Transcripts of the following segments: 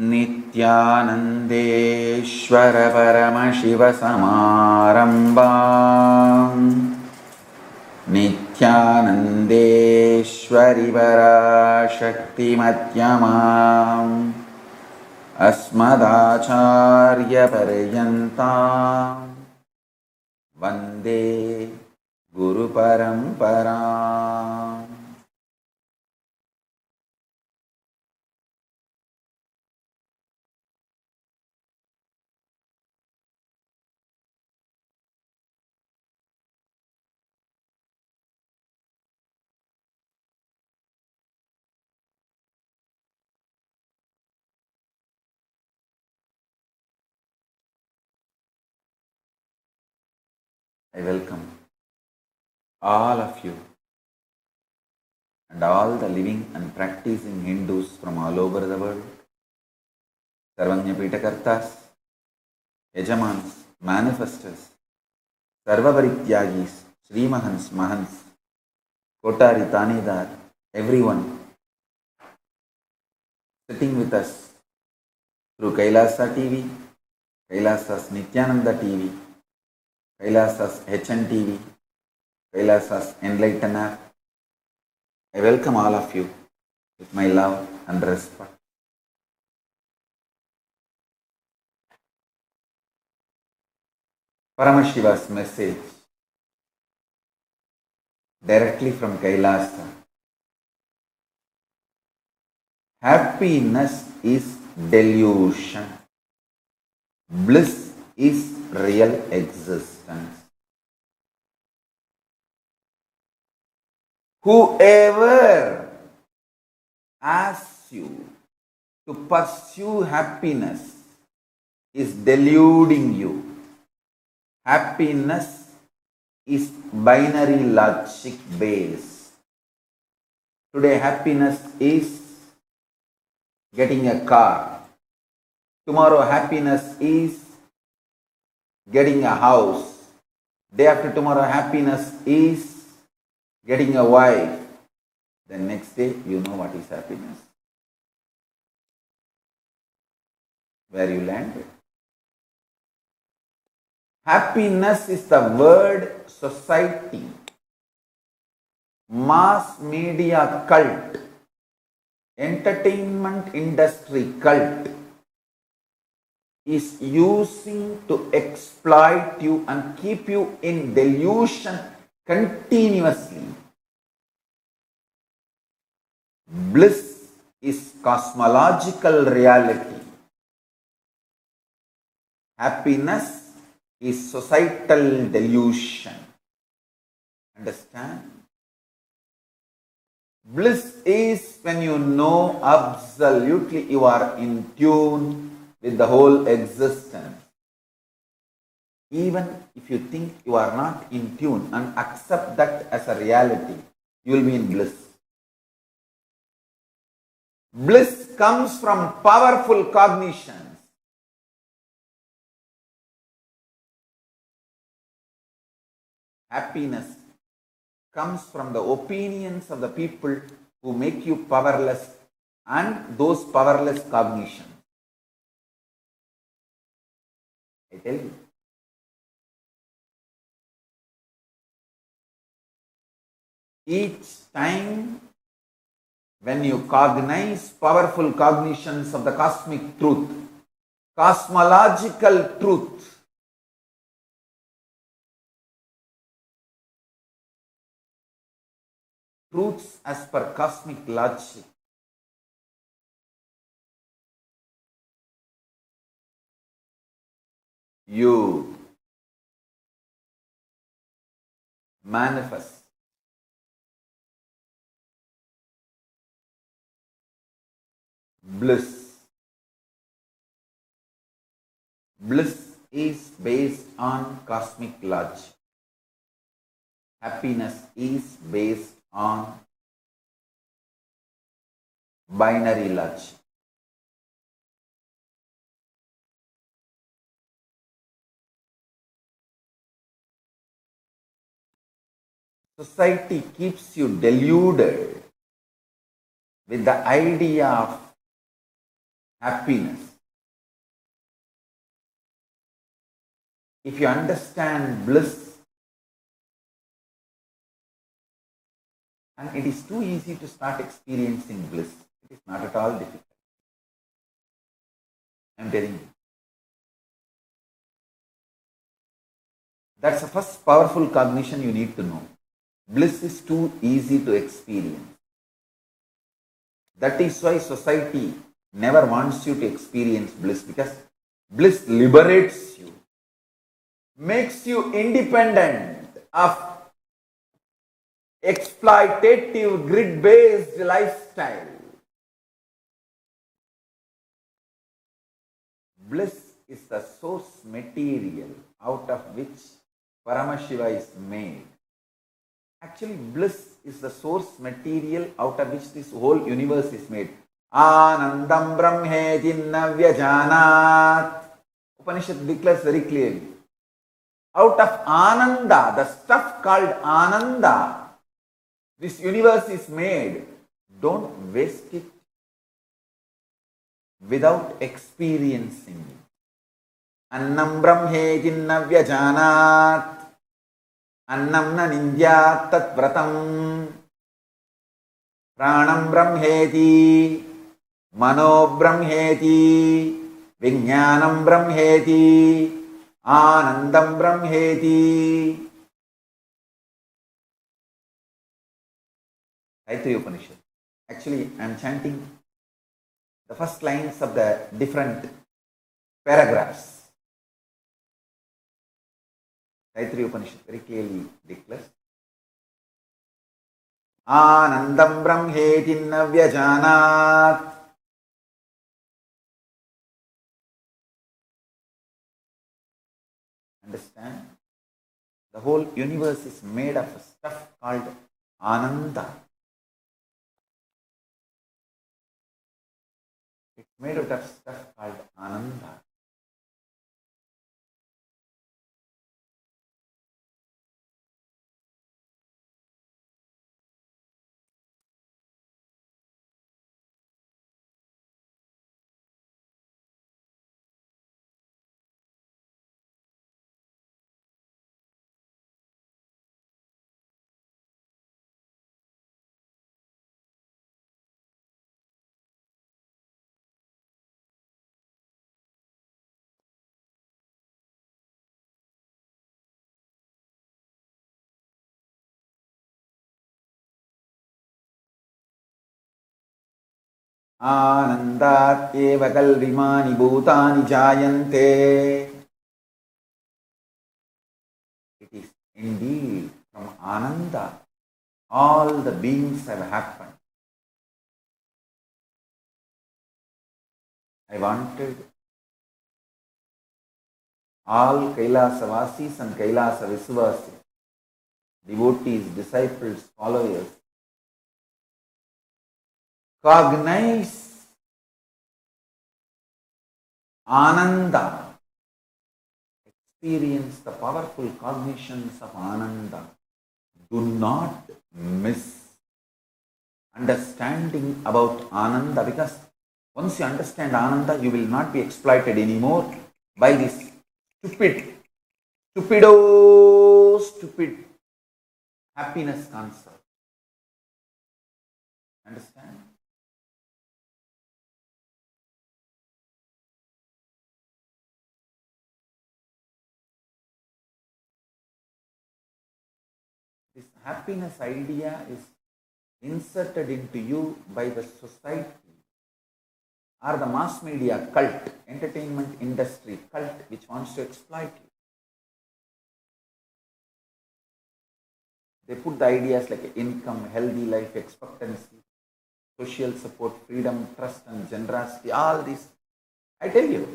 नित्यानन्देश्वर परमशिवसमारम्भाम् नित्यानन्देश्वरि पराशक्तिमध्यमाम् अस्मदाचार्यपर्यन्ताम् वन्दे गुरुपरम्पराम्. I welcome all of you and all the living and practicing Hindus from all over the world, Sarvanya Pitakartas, Yajamans, Manifestors, Sarvaparityagis, Sri Mahans, Mahans, Kotari, Tanidar, everyone sitting with us through Kailasa TV, Kailasa's Nityananda TV, Kailasa's HN TV, Kailasa's Enlighten app. I welcome all of you with my love and respect. Paramashiva's message directly from Kailasa. Happiness is delusion. Bliss is real existence. Whoever asks you to pursue happiness is deluding you. Happiness is binary logic based. Today happiness is getting a car. Tomorrow happiness is getting a house. Day after tomorrow happiness is getting a wife. The next day you know what is happiness. Where you landed. Happiness is the word society, mass media cult, entertainment industry cult is using to exploit you and keep you in delusion continuously. Bliss is cosmological reality. Happiness is societal delusion. Understand? Bliss is when you know absolutely you are in tune with the whole existence. Even if you think you are not in tune and accept that as a reality, you will be in bliss. Bliss comes from powerful cognitions. Happiness comes from the opinions of the people who make you powerless and those powerless cognitions. I tell you. Each time when you cognize powerful cognitions of the cosmic truth, cosmological truth, truths as per cosmic logic, you manifest bliss. Bliss is based on cosmic logic. Happiness is based on binary logic. Society keeps you deluded with the idea of happiness. If you understand bliss, and it is too easy to start experiencing bliss, it is not at all difficult. I am telling you. That's the first powerful cognition you need to know. Bliss is too easy to experience. That is why society never wants you to experience bliss, because bliss liberates you, makes you independent of exploitative, grid-based lifestyle. Bliss is the source material out of which Paramashiva is made. Actually, bliss is the source material out of which this whole universe is made. Anandam Brahmeti Navyajanat. Upanishad declares very clearly. Out of Ananda, the stuff called Ananda, this universe is made. Don't waste it without experiencing it. Annam Brahmeti Navyajanat. Annam na nindya tat vratam. Pranam Brahmeti. Mano Brahmeti. Vijnanam Brahmeti. Anandam Brahmeti. Taittiriya Upanishad. Actually, I am chanting the first lines of the different paragraphs. Taittiriya Upanishad very clearly declares, Anandam Brahmeti Navyajanat. Understand? The whole universe is made of a stuff called Ananda. It's made out of stuff called Ananda. Anandat eva kalvimani bhutani jayante. It is indeed from Ananda all the beings have happened. I wanted all Kailasavasis and Kailasa Visvasis, devotees, disciples, followers, cognize Ananda, experience the powerful cognitions of Ananda. Do not miss understanding about Ananda, because once you understand Ananda, you will not be exploited anymore by this stupid happiness concept. Understand? This happiness idea is inserted into you by the society or the mass media cult, entertainment industry cult, which wants to exploit you. They put the ideas like income, healthy life expectancy, social support, freedom, trust and generosity, all this. I tell you,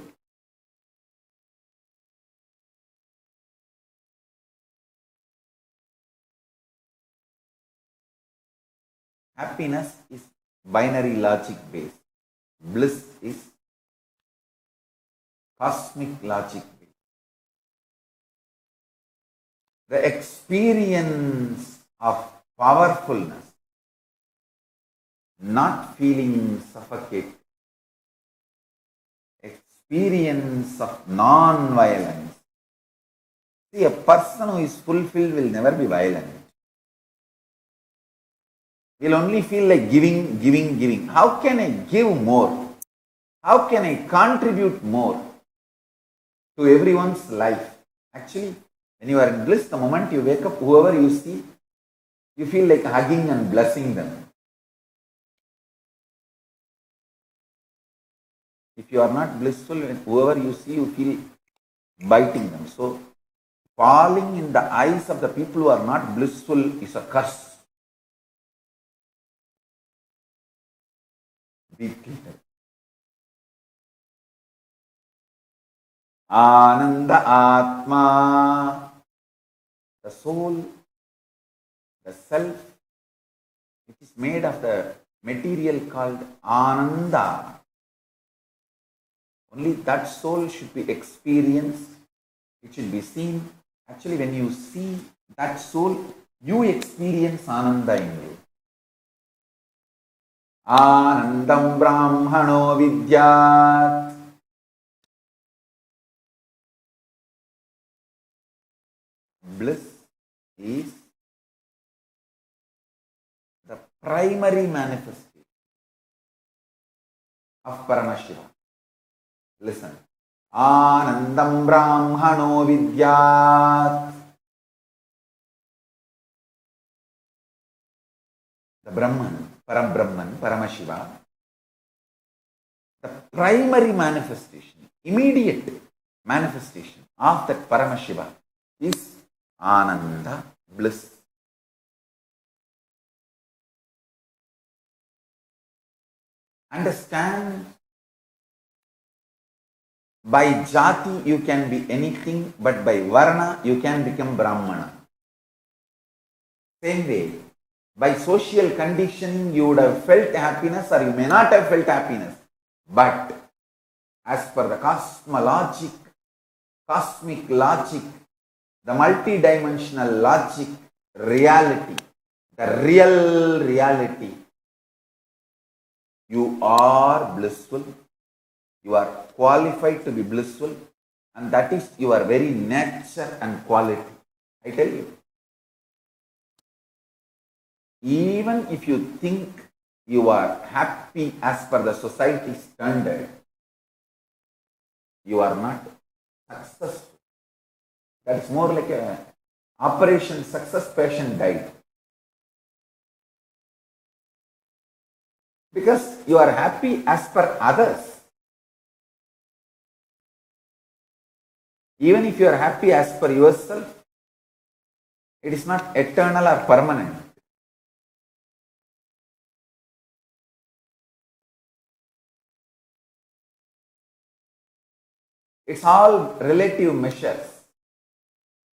happiness is binary logic based. Bliss is cosmic logic based. The experience of powerfulness, not feeling suffocated, experience of non-violence. See, a person who is fulfilled will never be violent. Will only feel like giving, giving, giving. How can I give more? How can I contribute more to everyone's life? Actually, when you are in bliss, the moment you wake up, whoever you see, you feel like hugging and blessing them. If you are not blissful, whoever you see, you feel biting them. So, falling in the eyes of the people who are not blissful is a curse. Be treated. Ananda Atma, the soul, the self, which is made of the material called Ananda. Only that soul should be experienced, it should be seen. Actually, when you see that soul, you experience Ananda in you. Anandam Brahmano Vidyat. Bliss is the primary manifestation of Paramashiva. Listen. Anandam Brahmano Vidyat. The Brahman, Parabrahman, Paramashiva, the primary manifestation, immediate manifestation of that Paramashiva is Ananda, bliss. Understand, by jati you can be anything, but by varna you can become Brahmana. Same way, by social conditioning you would have felt happiness or you may not have felt happiness. But as per the cosmic logic, the multidimensional logic, reality, the real reality, you are blissful, you are qualified to be blissful, and that is your very nature and quality. I tell you, even if you think you are happy as per the society standard, you are not successful. That's more like a operation success, patient died. Because you are happy as per others. Even if you are happy as per yourself, it is not eternal or permanent. It's all relative measures,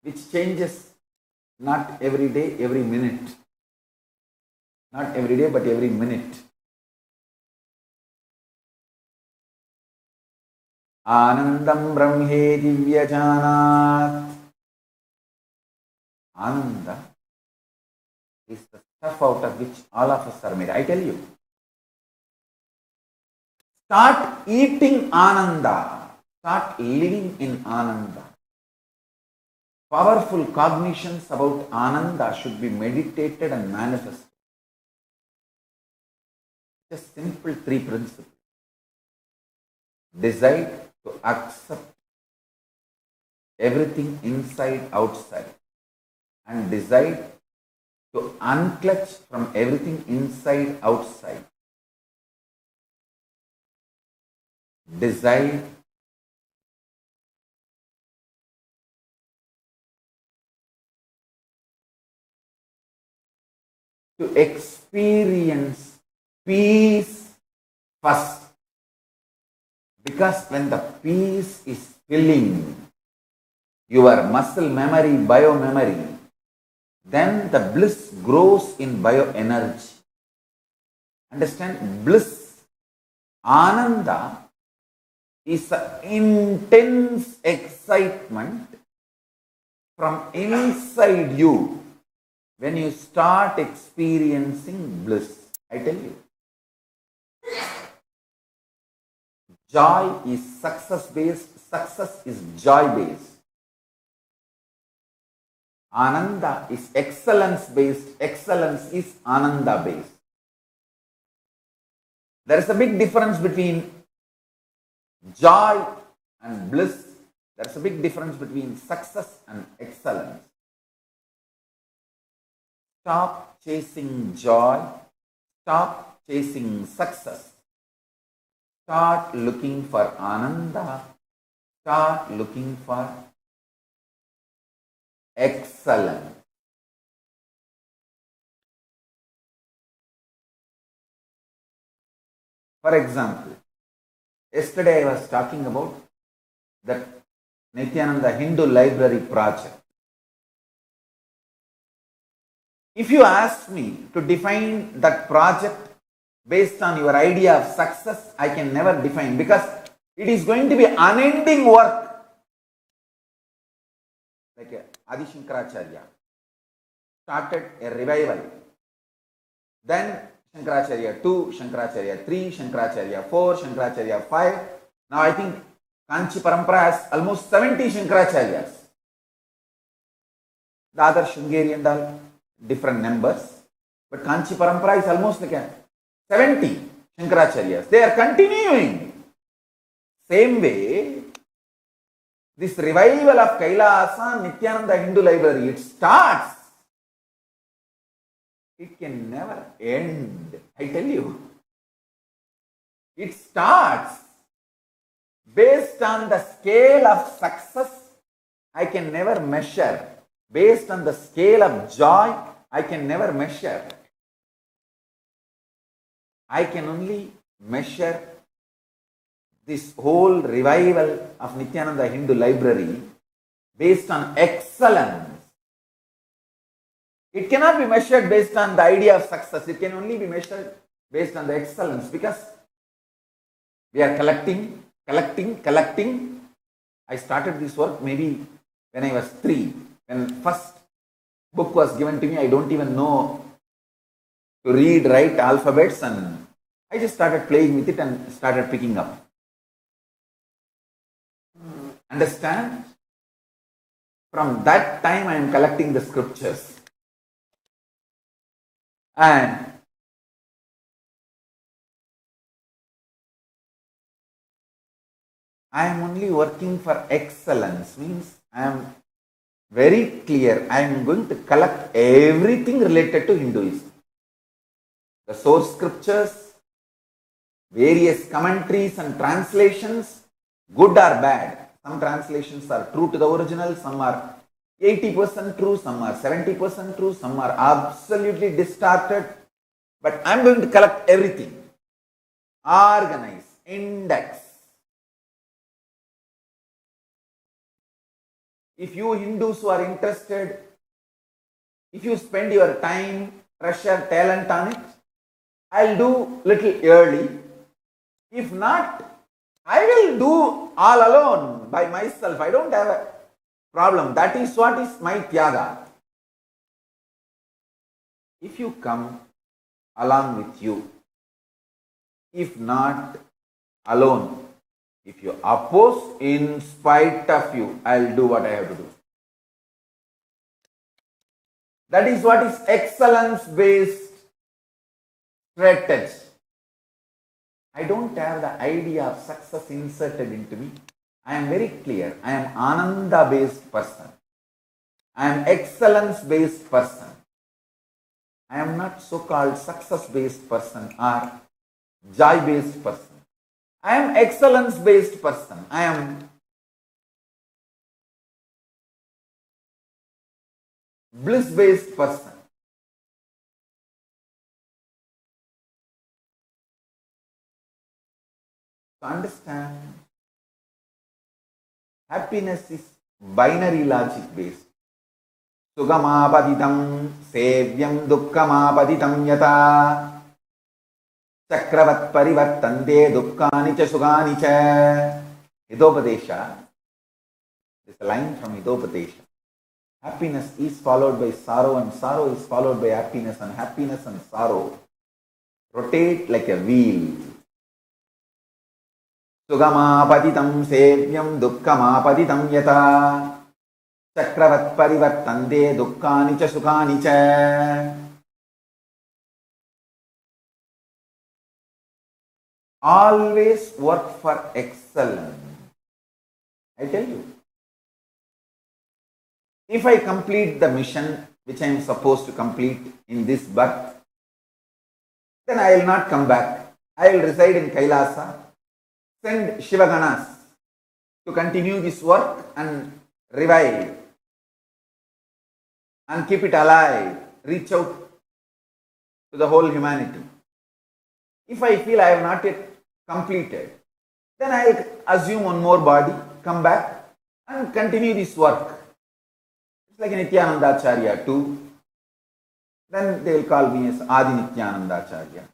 which changes not every day, every minute. Not every day, but every minute. Anandam Brahme Divyajanat. Ananda is the stuff out of which all of us are made. I tell you. Start eating Ananda. Start living in Ananda. Powerful cognitions about Ananda should be meditated and manifested. Just simple three principles. Decide to accept everything inside, outside, and decide to unclutch from everything inside, outside. Decide to experience peace first. Because when the peace is filling your muscle memory, biomemory, then the bliss grows in bioenergy. Understand? Bliss, Ananda, is an intense excitement from inside you when you start experiencing bliss. I tell you. Joy is success based, success is joy based. Ananda is excellence based, excellence is Ananda based. There is a big difference between joy and bliss. There is a big difference between success and excellence. Stop chasing joy, stop chasing success. Start looking for Ananda, start looking for excellence. For example, yesterday I was talking about that Nityananda Hindu Library project. If you ask me to define that project based on your idea of success, I can never define, because it is going to be unending work. Like Adi Shankaracharya started a revival. Then Shankaracharya 2, Shankaracharya 3, Shankaracharya 4, Shankaracharya 5. Now I think Kanchi Parampara has almost 70 Shankaracharyas. The other Shringeri and all different numbers. But Kanchi Parampara is almost like 70 Shankaracharyas. They are continuing. Same way, this revival of Kailasa, Nityananda Hindu Library, it starts. It can never end. I tell you. It starts. Based on the scale of success, I can never measure. Based on the scale of joy, I can never measure. I can only measure this whole revival of Nityananda Hindu Library based on excellence. It cannot be measured based on the idea of success. It can only be measured based on the excellence, because we are collecting. I started this work maybe when I was 3. When first book was given to me, I don't even know to read, write alphabets, and I just started playing with it and started picking up. Understand? From that time I am collecting the scriptures. And I am only working for excellence, means I am very clear. I am going to collect everything related to Hinduism. The source scriptures, various commentaries and translations, good or bad. Some translations are true to the original, some are 80% true, some are 70% true, some are absolutely distorted. But I am going to collect everything, organize, index. If you Hindus who are interested, if you spend your time, treasure, talent on it, I'll do little early. If not, I will do all alone by myself. I don't have a problem. That is what is my tyaga. If you come, along with you. If not, alone. If you oppose, in spite of you, I'll do what I have to do. That is what is excellence-based strategy. I don't have the idea of success inserted into me. I am very clear. I am Ananda-based person. I am excellence-based person. I am not so-called success-based person or joy-based person. I am excellence-based person. I am bliss-based person. To understand, happiness is binary logic based. Sugamapaditam sevyam dukkhamapaditam yata chakravat parivartante dukkani cha sugani cha. Hidopadesha. This is a line from Hidopadesha. Happiness is followed by sorrow, and sorrow is followed by happiness, and happiness and sorrow rotate like a wheel. Sugamapatitam sevyam dukkhamapatitam yata chakravat parivartante dukkani cha sukhani cha. Always work for excellence. I tell you, if I complete the mission which I am supposed to complete in this birth, then I will not come back. I will reside in Kailasa, send Shivaganas to continue this work and revive and keep it alive, reach out to the whole humanity. If I feel I have not yet completed, then I will assume one more body, come back and continue this work. It's like Nityananda Acharya too. Then they will call me as Adi Nityananda Acharya.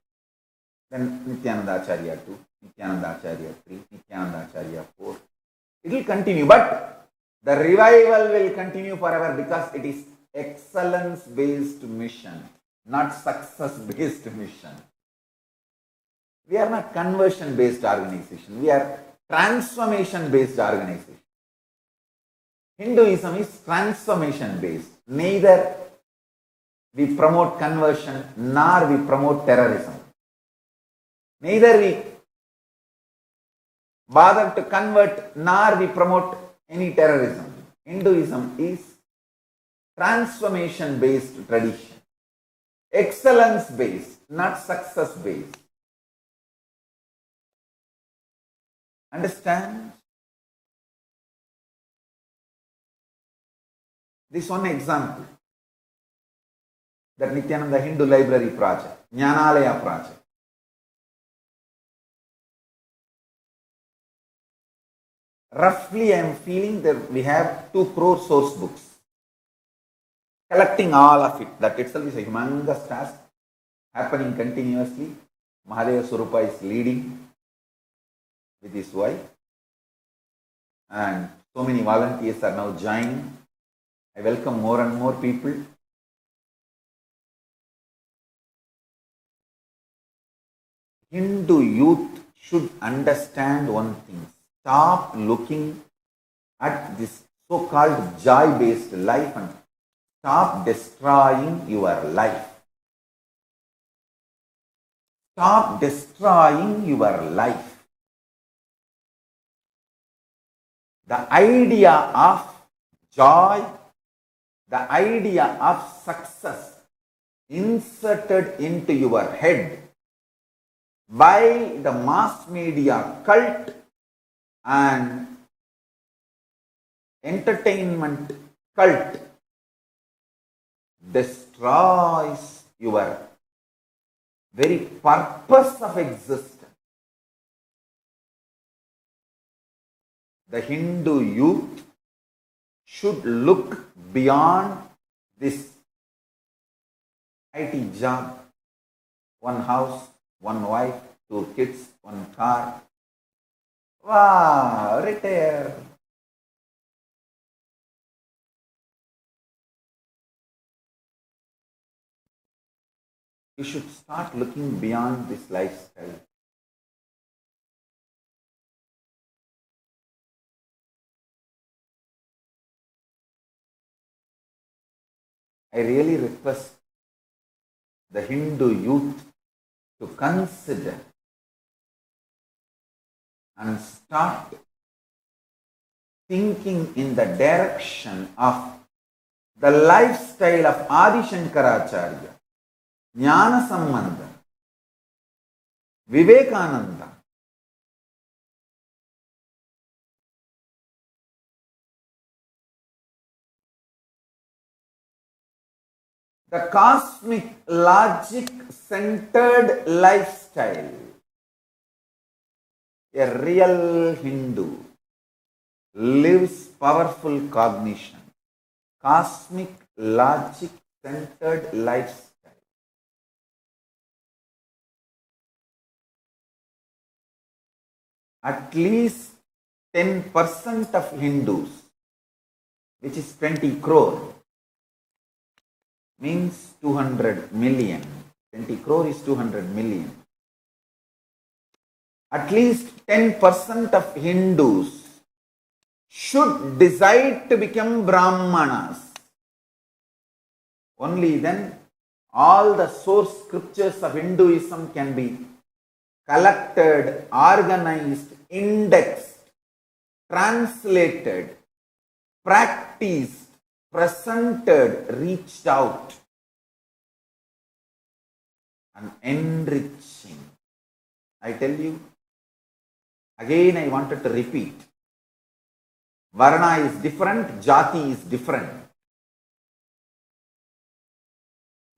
Then Nityananda Acharya 2, Nityananda Acharya 3, Nityananda Acharya 4. It will continue, but the revival will continue forever because it is excellence-based mission, not success-based mission. We are not conversion-based organization. We are transformation-based organization. Hinduism is transformation-based. Neither we promote conversion nor we promote terrorism. Neither we bother to convert nor we promote any terrorism. Hinduism is transformation-based tradition. Excellence-based, not success-based. Understand? This one example. That Nityananda Hindu Library project, Jnanalaya project. Roughly I am feeling that we have 2 crore source books. Collecting all of it, that itself is a humongous task happening continuously. Mahadeva Swarupa is leading with his wife and so many volunteers are now joining. I welcome more and more people. Hindu youth should understand one thing. Stop looking at this so-called joy-based life and stop destroying your life. Stop destroying your life. The idea of joy, the idea of success inserted into your head by the mass media cult and entertainment cult destroys your very purpose of existence. The Hindu youth should look beyond this IT job, one house, one wife, 2 kids, 1 car. Wow, retire. You should start looking beyond this lifestyle. I really request the Hindu youth to consider and start thinking in the direction of the lifestyle of Adi Shankaracharya, Jnana Sambandha, Vivekananda. The cosmic logic centered lifestyle. A real Hindu lives powerful cognition, cosmic logic centered lifestyle. At least 10% of Hindus, which is 20 crore, means 200 million. 20 crore is 200 million. At least 10% of Hindus should decide to become Brahmanas. Only then all the source scriptures of Hinduism can be collected, organized, indexed, translated, practiced, presented, reached out, and enriching. I tell you, again I wanted to repeat, Varna is different, Jati is different.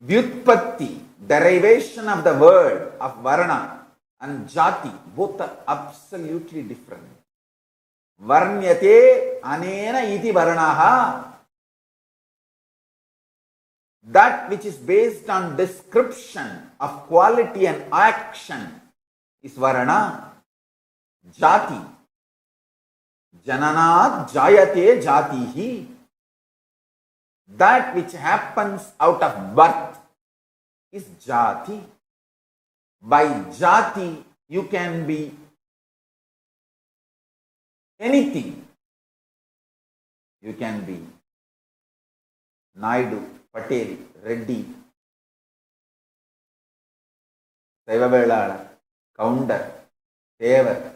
Vyutpatti, derivation of the word of Varna and Jati, both are absolutely different. Varnyate anena iti Varnaha. That which is based on description of quality and action is Varna. Jati. Jananat jayate jatihi. That which happens out of birth is Jati. By Jati, you can be anything. You can be Naidu, Patel, Reddy, Saivavelala, Kaundar, Tevar.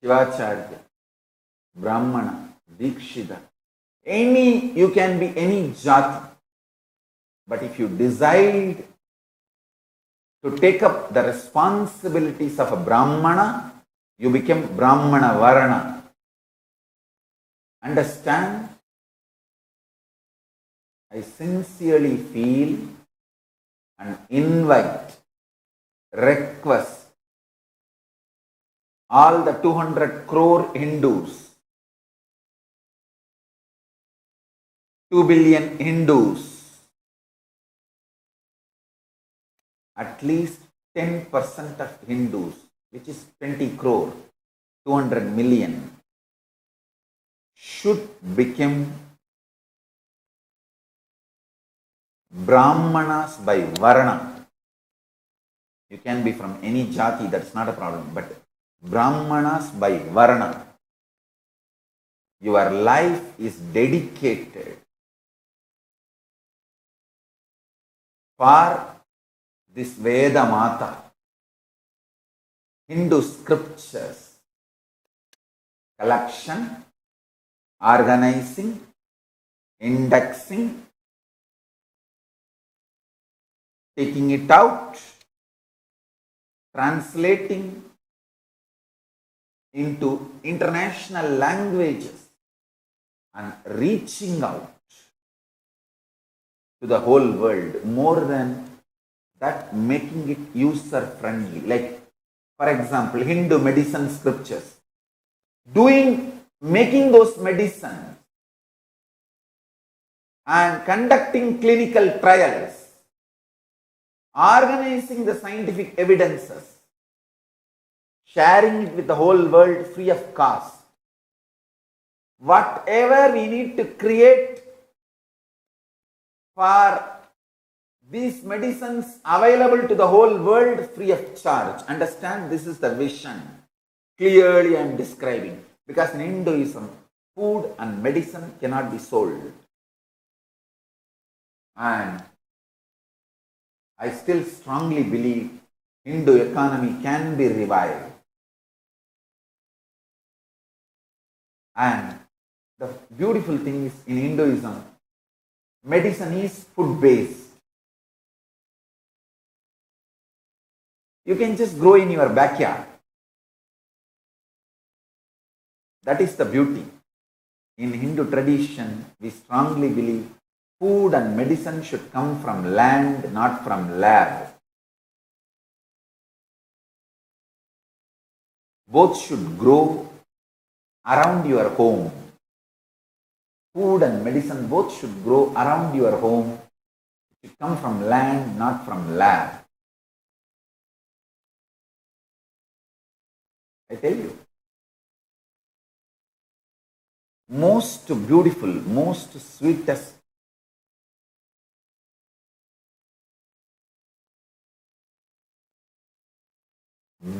Shivacharya, Brahmana, Dikshita, you can be any jati. But if you decide to take up the responsibilities of a Brahmana, you become Brahmana Varana. Understand? I sincerely feel and invite, request all the 200 crore Hindus, 2 billion Hindus, at least 10% of Hindus, which is 20 crore, 200 million, should become Brahmanas by Varna. You can be from any jati, that's not a problem, but Brahmanas by Varna. Your life is dedicated for this Veda Mata, Hindu scriptures, collection, organizing, indexing, taking it out, translating into international languages and reaching out to the whole world. More than that, making it user friendly. Like, for example, Hindu medicine scriptures. Making those medicines and conducting clinical trials, organizing the scientific evidences, sharing it with the whole world free of cost. Whatever we need to create for these medicines available to the whole world free of charge. Understand, this is the vision. Clearly I am describing. Because in Hinduism, food and medicine cannot be sold. And I still strongly believe Hindu economy can be revived. And the beautiful thing is, in Hinduism, medicine is food-based. You can just grow in your backyard. That is the beauty. In Hindu tradition, we strongly believe food and medicine should come from land, not from lab. Both should grow around your home. Food and medicine both should grow around your home. It should come from land, not from lab. I tell you. most beautiful, most sweetest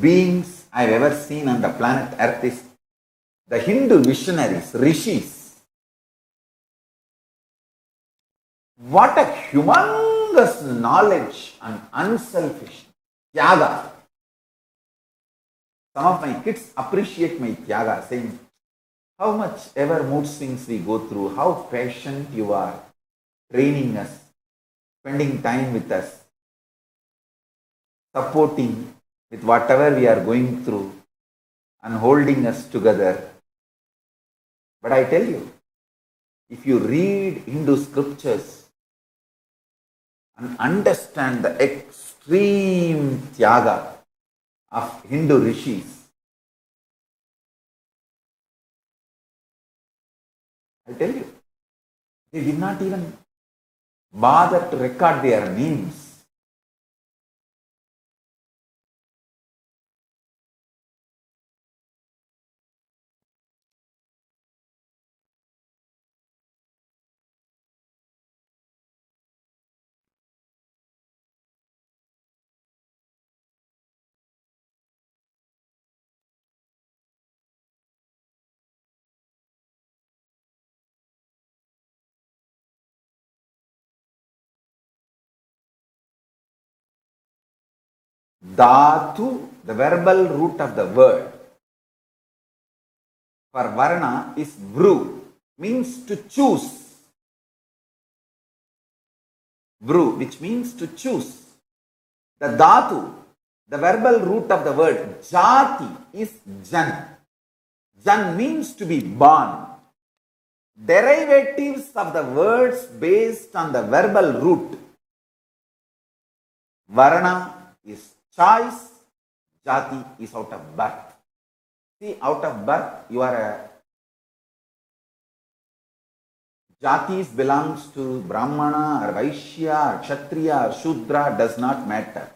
beings I've ever seen on the planet Earth is the Hindu visionaries, rishis. What a humongous knowledge and unselfish tyaga. Some of my kids appreciate my tyaga, saying, how much ever mood swings we go through, how patient you are, training us, spending time with us, supporting with whatever we are going through, and holding us together. But I tell you, if you read Hindu scriptures and understand the extreme tyaga of Hindu rishis, I tell you, they did not even bother to record their names. Dhatu, the verbal root of the word for varna is vru, means to choose. Vru, which means to choose. The dhatu, the verbal root of the word jati is jan. Jan means to be born. Derivatives of the words based on the verbal root. Varna is choice, jati is out of birth. See, out of birth, you are a jati belongs to Brahmana or Vaishya or Kshatriya or Shudra, does not matter.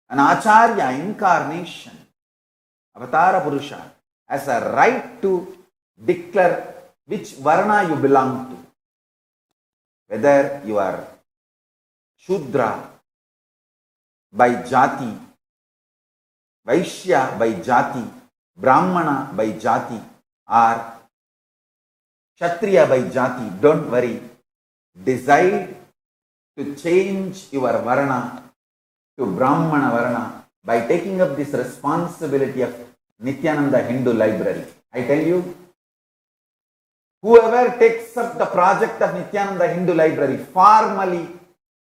An Acharya incarnation, Avatara Purusha, has a right to declare which Varna you belong to. Whether you are Shudra by jati, Vaishya by jati, Brahmana by jati, or Kshatriya by jati, don't worry. Decide to change your Varna to Brahmana Varna by taking up this responsibility of Nityananda Hindu Library. I tell you, whoever takes up the project of Nityananda Hindu Library, formally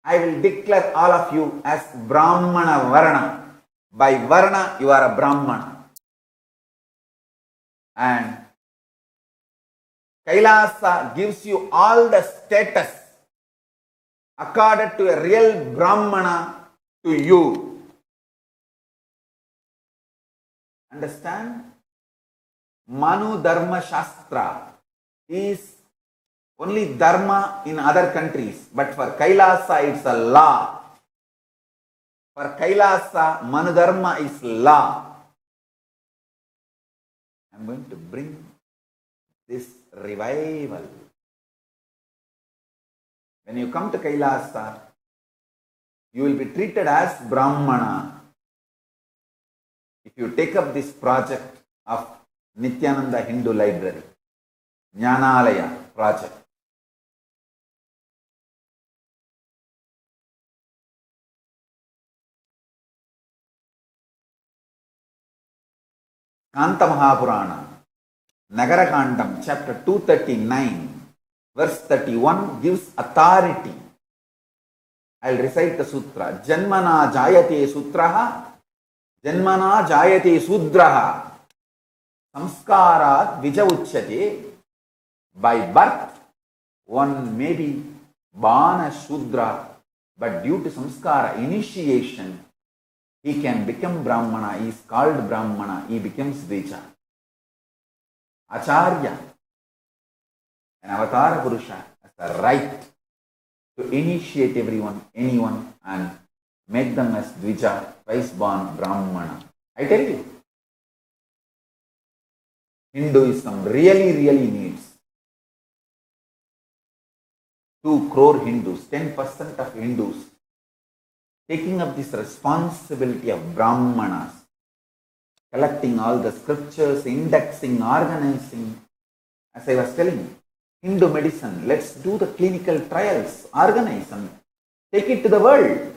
I will declare all of you as Brahmana Varna. By Varna, you are a Brahmana. And Kailasa gives you all the status accorded to a real Brahmana to you. Understand? Manu Dharma Shastra is only dharma in other countries, but for Kailasa it's a law. For Kailasa, Manu Dharma is law. I am going to bring this revival. When you come to Kailasa, you will be treated as Brahmana if you take up this project of Nityananda Hindu Library, Jnanalaya project. Kanta Mahapurana, Nagarakandam, chapter 239, verse 31 gives authority. I'll recite the sutra. Janmana jayate sutraha, Janmana jayate sudraha, samskarat vija uchyate. By birth, one may be born as Shudra, but due to samskara, initiation, he can become Brahmana. He is called Brahmana. He becomes Dvija. Acharya, an Avatara Purusha, has the right to initiate anyone, and make them as Dvija, twice born Brahmana. I tell you, Hinduism really needs 2 crore Hindus, 10% of Hindus taking up this responsibility of Brahmanas, collecting all the scriptures, indexing, organizing. As I was telling you, Hindu medicine, let's do the clinical trials, organize and take it to the world.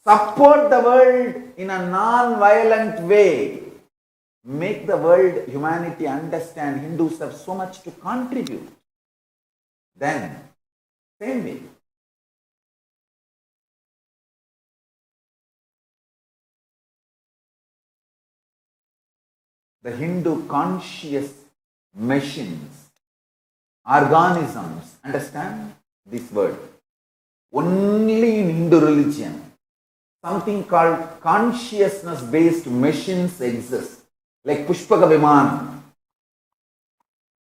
Support the world in a non-violent way. Make the world, humanity understand Hindus have so much to contribute. Then, same way. The Hindu conscious machines, organisms, understand this word? Only in Hindu religion, something called consciousness-based machines exist, like Pushpaka Vimanam.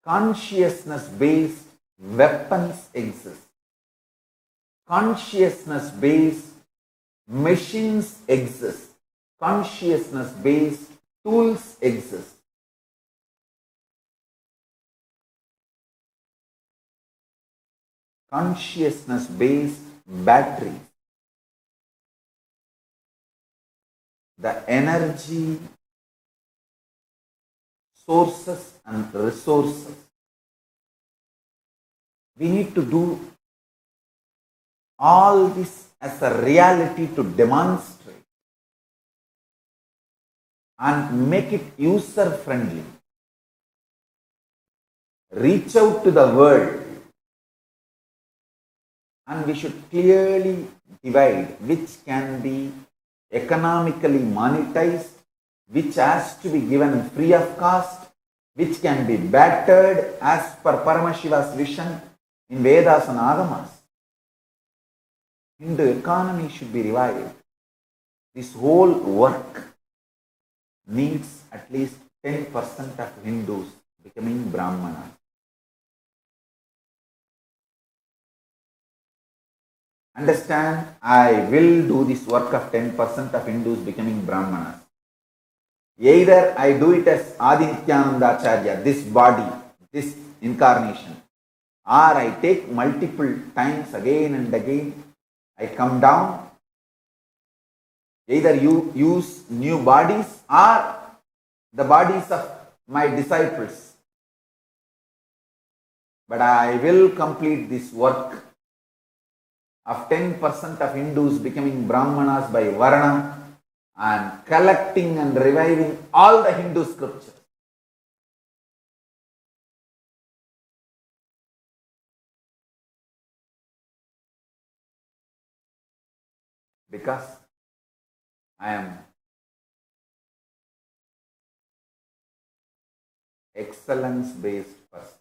Consciousness-based weapons exist. Consciousness-based machines exist. Consciousness-based tools exist. Consciousness-based batteries. The energy sources and resources. We need to do all this as a reality to demonstrate and make it user friendly. Reach out to the world, and we should clearly divide which can be economically monetized, which has to be given free of cost, which can be battered as per Paramashiva's vision in Vedas and Agamas. Hindu economy should be revived. This whole work needs at least 10% of Hindus becoming Brahmanas. Understand, I will do this work of 10% of Hindus becoming Brahmanas. Either I do it as Adi Nityananda Acharya, this body, this incarnation, or I take multiple times again and again, I come down. Either you use new bodies or the bodies of my disciples. But I will complete this work of 10% of Hindus becoming Brahmanas by Varna and collecting and reviving all the Hindu scriptures. Because I am excellence-based person,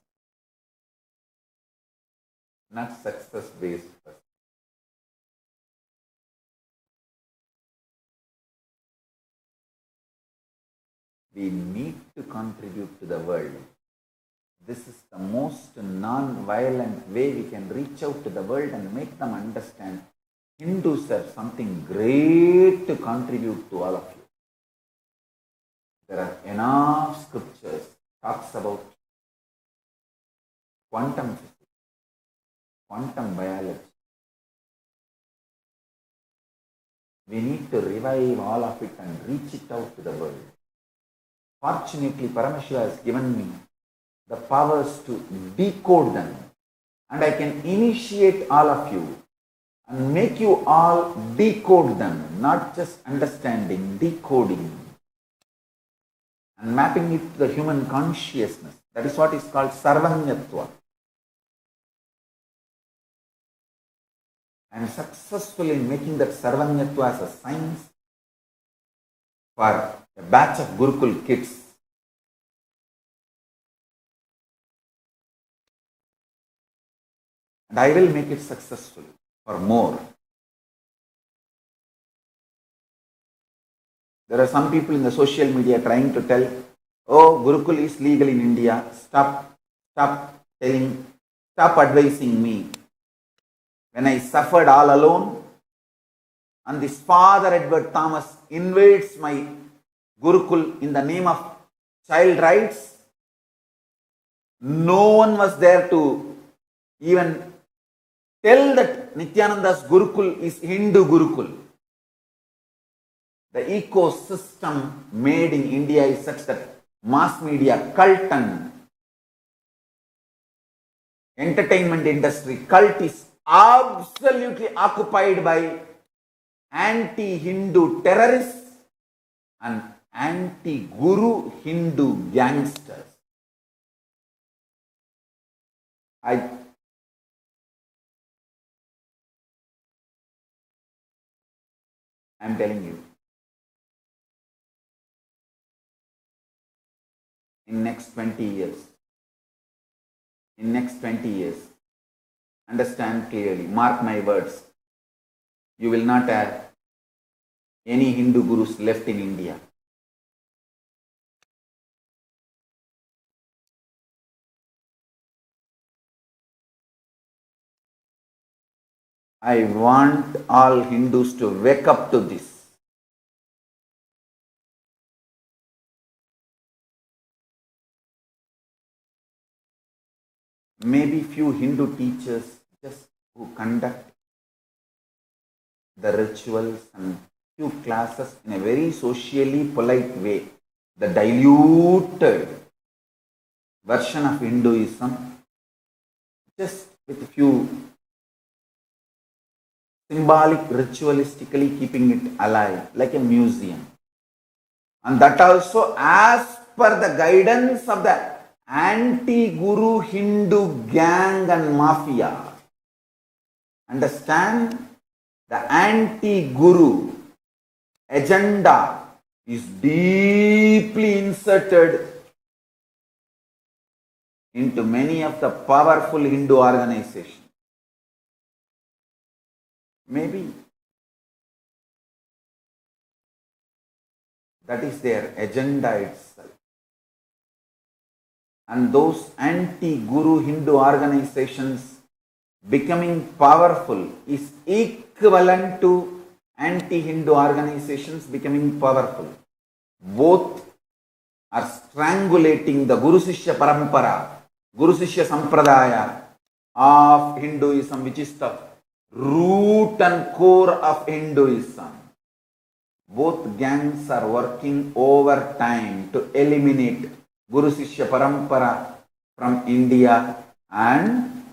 not success-based person. We need to contribute to the world. This is the most non-violent way we can reach out to the world and make them understand Hindus have something great to contribute to all of you. There are enough scriptures talks about quantum physics, quantum biology. We need to revive all of it and reach it out to the world. Fortunately, Paramashiva has given me the powers to decode them, and I can initiate all of you and make you all decode them, not just understanding, decoding and mapping it to the human consciousness. That is what is called Sarvanyatva. I am successful in making that Sarvanyatva as a science for a batch of Gurukul kids. And I will make it successful for more. There are some people in the social media trying to tell, oh, Gurukul is legal in India. Stop telling, stop advising me. When I suffered all alone, and this Father Edward Thomas invades my Gurukul in the name of child rights. No one was there to even tell that Nityananda's Gurukul is Hindu Gurukul. The ecosystem made in India is such that mass media cult and entertainment industry cult is absolutely occupied by anti-Hindu terrorists and anti-Guru Hindu gangsters. I am telling you, in next 20 years, understand clearly, mark my words, you will not have any Hindu gurus left in India. I want all Hindus to wake up to this. Maybe few Hindu teachers just who conduct the rituals and few classes in a very socially polite way, the diluted version of Hinduism, just with a few symbolic, ritualistically keeping it alive like a museum. And that also as per the guidance of the anti-Guru Hindu gang and mafia. Understand? The anti-Guru agenda is deeply inserted into many of the powerful Hindu organizations. Maybe that is their agenda itself. And those anti-Guru Hindu organizations becoming powerful is equivalent to anti-Hindu organizations becoming powerful. Both are strangulating the Guru Sishya Parampara, Guru Sishya Sampradaya of Hinduism, which is the root and core of Hinduism. Both gangs are working overtime to eliminate Guru Sishya Parampara from India, and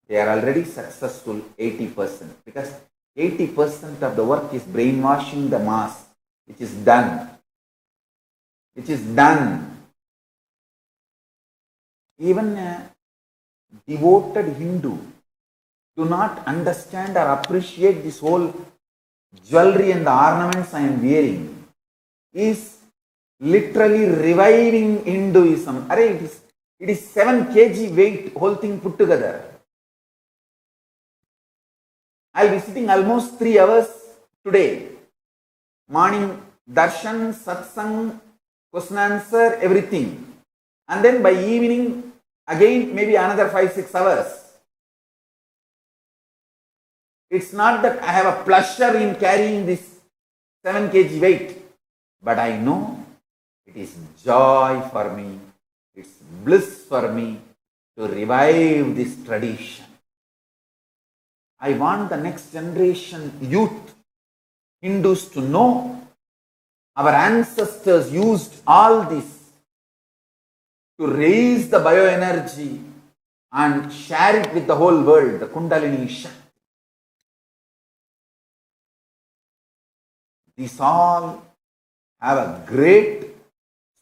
they are already successful 80%, because 80% of the work is brainwashing the mass, which is done. Even a devoted Hindu do not understand or appreciate this whole jewelry and the ornaments I am wearing is literally reviving Hinduism. It is 7 kg weight, whole thing put together. I'll be sitting almost 3 hours today. Morning darshan, satsang, question answer, everything. And then by evening, again maybe another 5-6 hours. It's not that I have a pleasure in carrying this 7 kg weight, but I know it is joy for me, it's bliss for me to revive this tradition. I want the next generation youth, Hindus, to know our ancestors used all this to raise the bioenergy and share it with the whole world, the Kundalini Shakti. These all have a great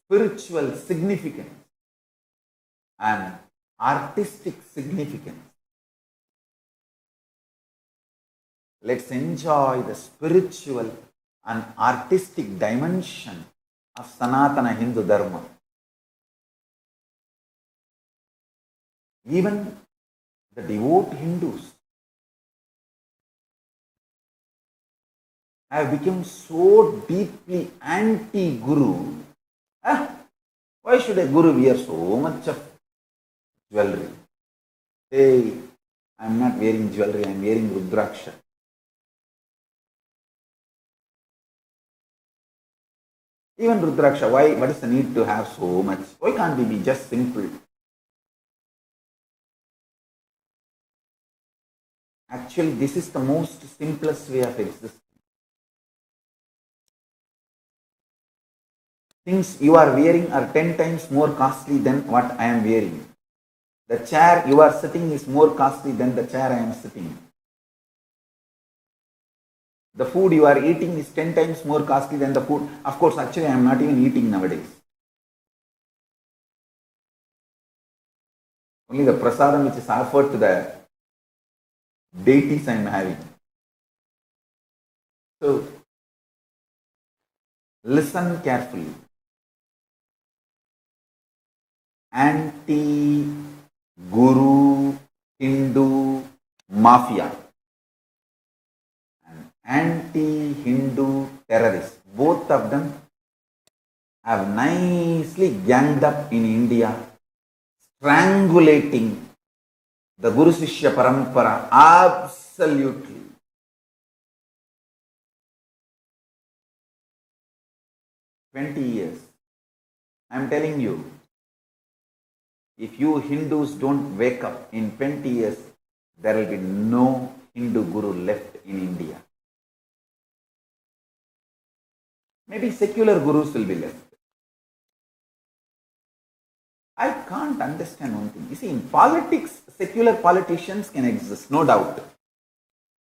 spiritual significance and artistic significance. Let's enjoy the spiritual and artistic dimension of Sanatana Hindu Dharma. Even the devout Hindus have become so deeply anti-Guru. Why should a Guru wear so much of jewelry? Hey, I am not wearing jewelry, I am wearing Rudraksha. Even Rudraksha, why? What is the need to have so much? Why can't we be just simple? Actually, this is the most simplest way of existing. Things you are wearing are 10 times more costly than what I am wearing. The chair you are sitting is more costly than the chair I am sitting. The food you are eating is 10 times more costly than the food. Of course, actually, I am not even eating nowadays. Only the prasadam which is offered to the deities I am having. So, listen carefully. Anti-Guru Hindu mafia and anti-Hindu terrorists, both of them have nicely ganged up in India, strangulating the Guru Sishya Parampara. Absolutely. $20. I am telling you, if you Hindus don't wake up in 20 years, there will be no Hindu Guru left in India. Maybe secular gurus will be left. I can't understand one thing. You see, in politics, secular politicians can exist, no doubt.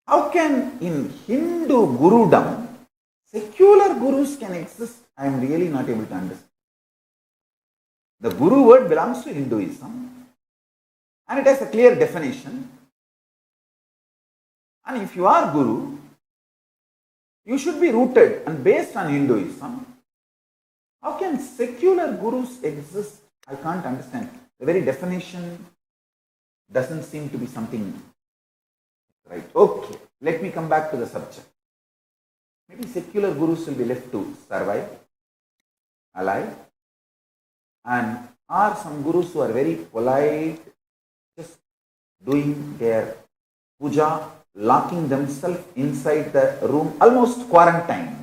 How can in Hindu Gurudom, secular gurus can exist? I am really not able to understand. The Guru word belongs to Hinduism and it has a clear definition. And if you are Guru, you should be rooted and based on Hinduism. How can secular gurus exist? I can't understand. The very definition doesn't seem to be something right. Okay, let me come back to the subject. Maybe secular gurus will be left to survive, alive, and are some gurus who are very polite, just doing their puja, locking themselves inside the room, almost quarantined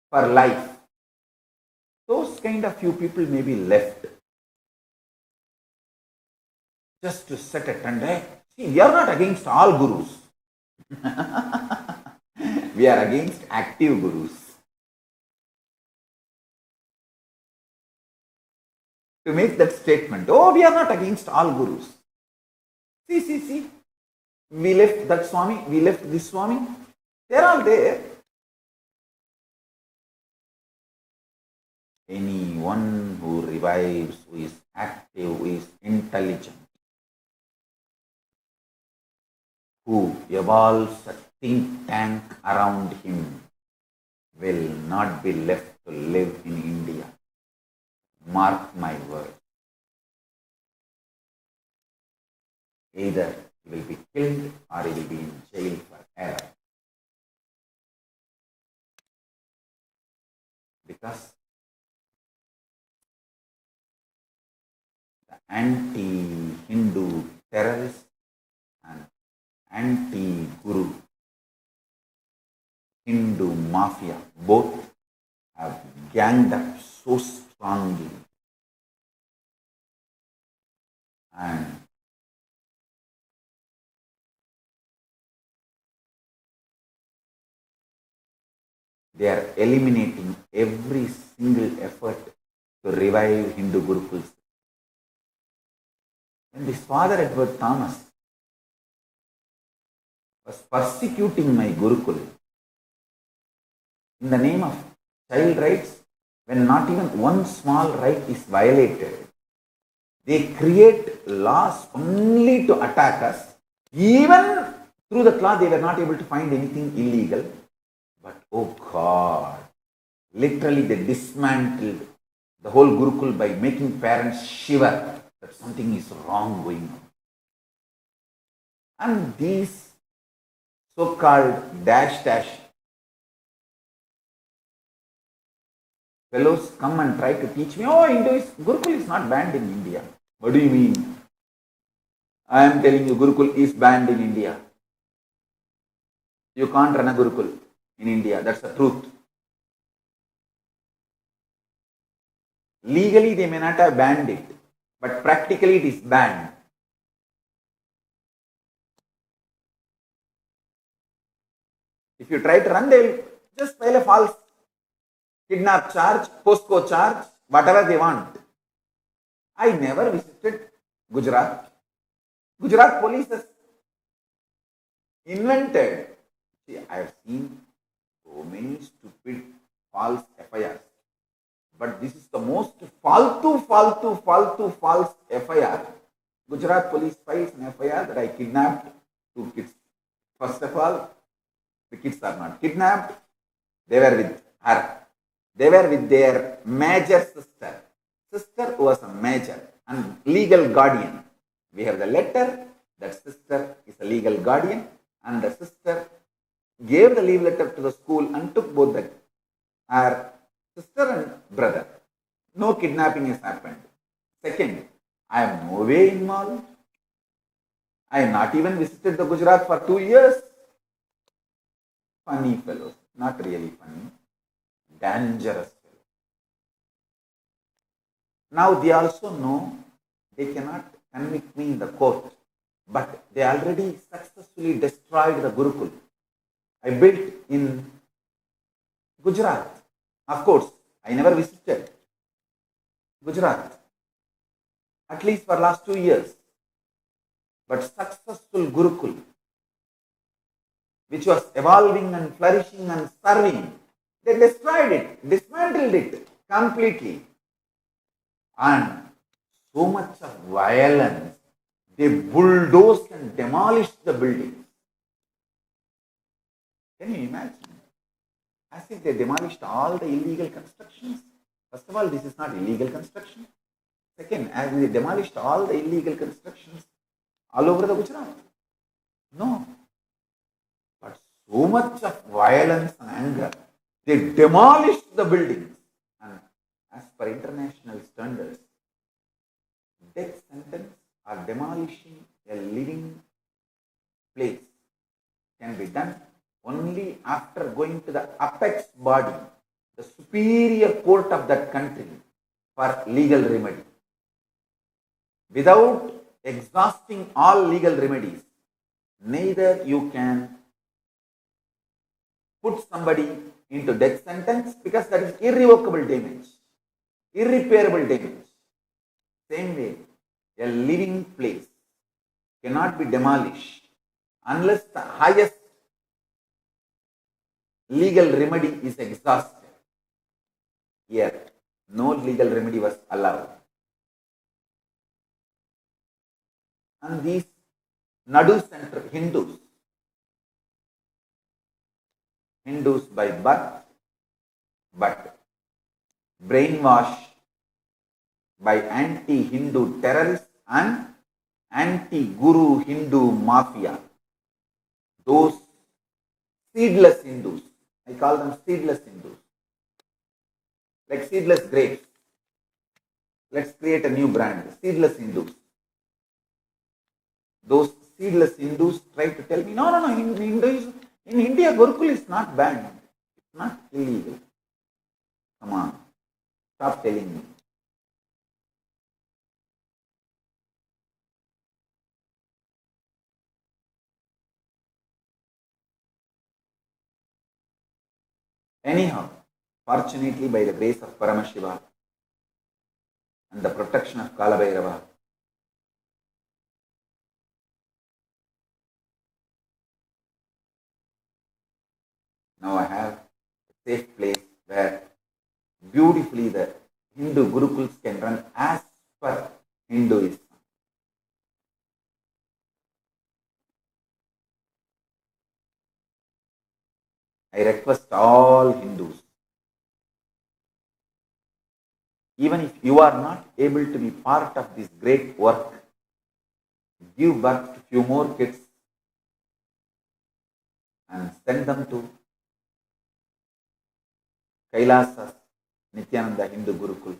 for life. Those kind of few people may be left just to set a trend. See, we are not against all gurus. We are against active gurus. To make that statement, oh, we are not against all gurus. See. We left that Swami, we left this Swami. They're all there. Anyone who revives, who is active, who is intelligent, who evolves a think tank around him, will not be left to live in India. Mark my word. Either he will be killed or he will be in jail forever. Because the anti-Hindu terrorists and anti-Guru Hindu mafia both have ganged up so strongly, and they are eliminating every single effort to revive Hindu Gurukuls. When this Father Edward Thomas was persecuting my Gurukul in the name of child rights, when not even one small right is violated, they create laws only to attack us. Even through the law, they were not able to find anything illegal. But oh God, literally they dismantled the whole Gurukul by making parents shiver that something is wrong going on. And these so-called dash fellows come and try to teach me, oh, Gurukul is not banned in India. What do you mean? I am telling you, Gurukul is banned in India. You can't run a Gurukul in India. That's the truth. Legally, they may not have banned it, but practically it is banned. If you try to run, they will just file a false kidnap charge, POSCO charge, whatever they want. I never visited Gujarat. Gujarat police has invented. See, I have seen so many stupid false FIRs. But this is the most false FIR. Gujarat police files an FIR that I kidnapped 2 kids. First of all, the kids are not kidnapped. They were with her. They were with their major sister. Sister was a major and legal guardian. We have the letter that sister is a legal guardian, and the sister gave the leave letter to the school and took both her sister and brother. No kidnapping has happened. Second, I am no way involved. I have not even visited the Gujarat for 2 years. Funny fellows, not really funny, dangerous fellows. Now they also know they cannot convict me in the court, but they already successfully destroyed the Gurukul I built in Gujarat. Of course, I never visited Gujarat, at least for last 2 years. But successful Gurukul, which was evolving and flourishing and serving, they destroyed it, dismantled it completely. And so much of violence, they bulldozed and demolished the buildings. Can you imagine? As if they demolished all the illegal constructions. First of all, this is not illegal construction. Second, as they demolished all the illegal constructions all over the Gujarat. No. But so much of violence and anger, they demolished the buildings. And as per international standards, death sentence or demolishing a living place can be done only after going to the apex body, the superior court of that country, for legal remedy. Without exhausting all legal remedies, neither you can put somebody into death sentence, because that is irrevocable damage, irreparable damage. Same way, a living place cannot be demolished unless the highest legal remedy is exhausted. Here, no legal remedy was allowed. And these Nadu Center Hindus by birth, but brainwashed by anti-Hindu terrorists and anti-Guru Hindu mafia. Those seedless Hindus, I call them seedless Hindus, like seedless grapes. Let's create a new brand, seedless Hindus. Those seedless Hindus try to tell me, no, in India, Gurukul is not banned. It's not illegal. Come on, stop telling me. Anyhow, fortunately, by the grace of Paramashiva and the protection of Kalabhairava, now I have a safe place where beautifully the Hindu Gurukuls can run as per Hinduism. I request all Hindus, even if you are not able to be part of this great work, give birth to few more kids and send them to Kailasa Nityananda Hindu Gurukul,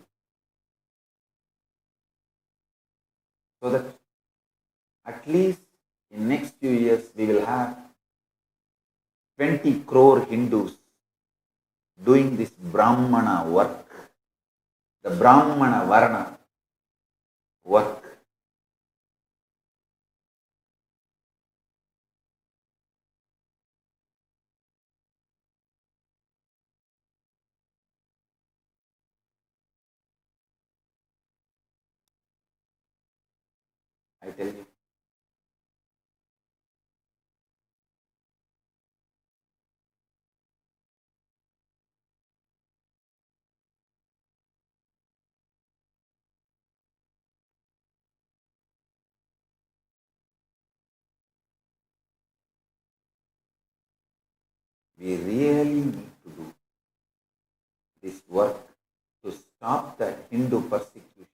so that at least in next few years we will have 20 crore Hindus doing this Brahmana work the Brahmana Varna work. I tell you, we really need to do this work to stop the Hindu persecution.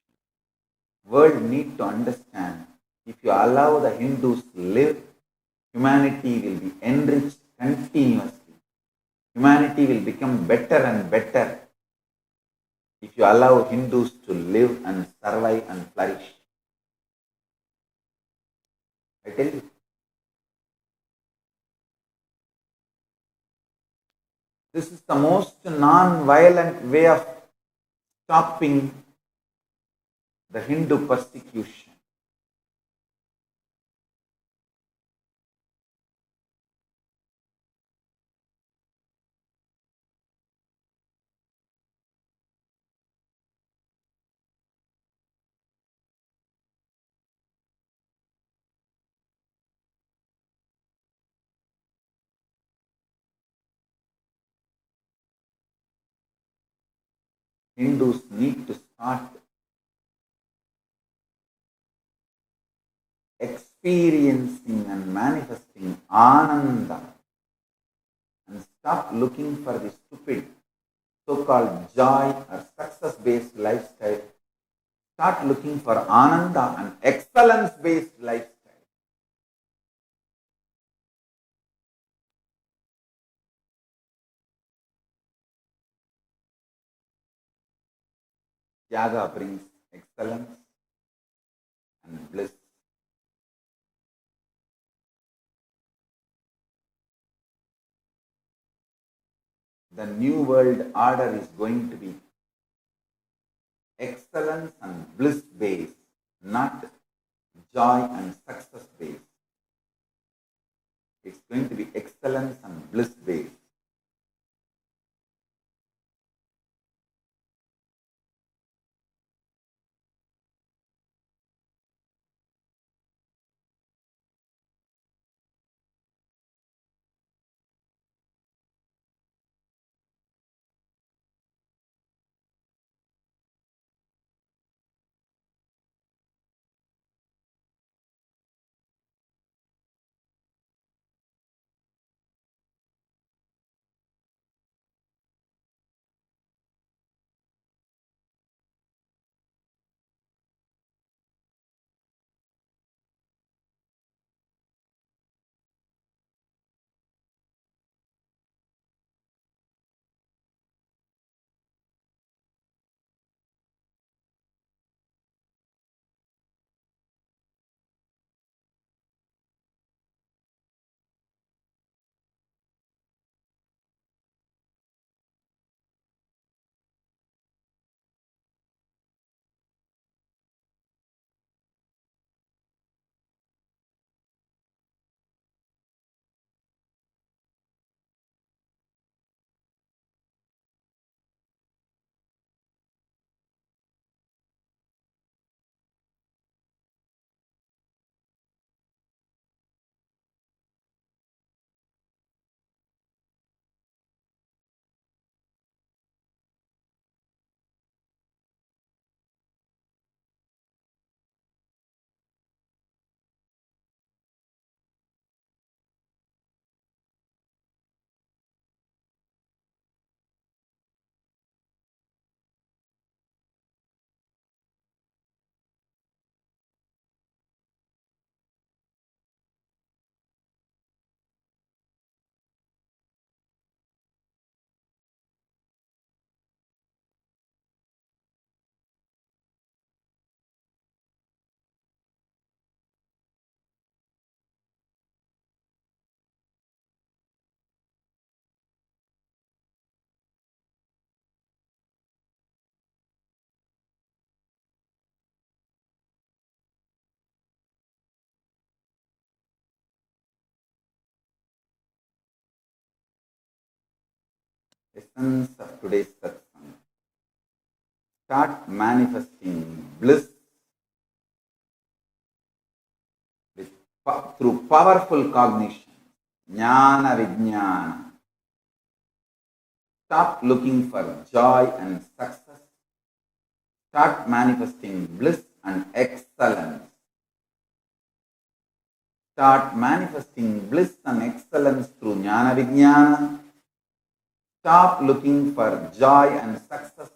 World need to understand, if you allow the Hindus to live, humanity will be enriched continuously. Humanity will become better and better if you allow Hindus to live and survive and flourish. I tell you, this is the most non-violent way of stopping the Hindu persecution. Hindus need to start experiencing and manifesting Ananda and stop looking for the stupid so-called joy or success-based lifestyle. Start looking for Ananda and excellence-based lifestyle. Yaga brings excellence and bliss. The new world order is going to be excellence and bliss based, not joy and success based. It's going to be excellence and bliss based. essence of today's satsang. Start manifesting bliss through powerful cognition, jnana vijnana. Stop looking for joy and success. Start manifesting bliss and excellence. Start manifesting bliss and excellence through jnana vijnana. Stop looking for joy and success.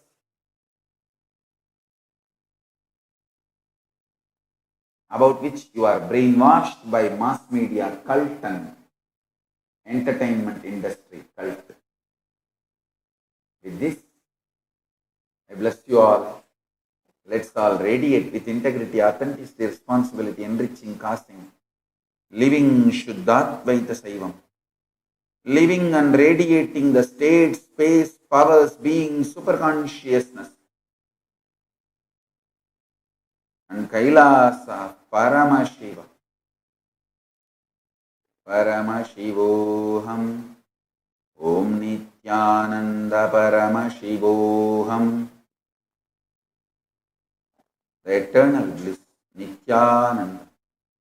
About which you are brainwashed by mass media cult and entertainment industry cult. With this, I bless you all. Let's all radiate with integrity, authenticity, responsibility, enriching, causing, living Shuddhadvaita Saivam. Living and radiating the state, space, powers, being, superconsciousness, and Kailasa, Paramashiva. Paramashivoham. Om Nityananda Paramashivoham. The eternal bliss, Nityananda.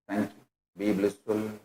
Thank you. Be blissful.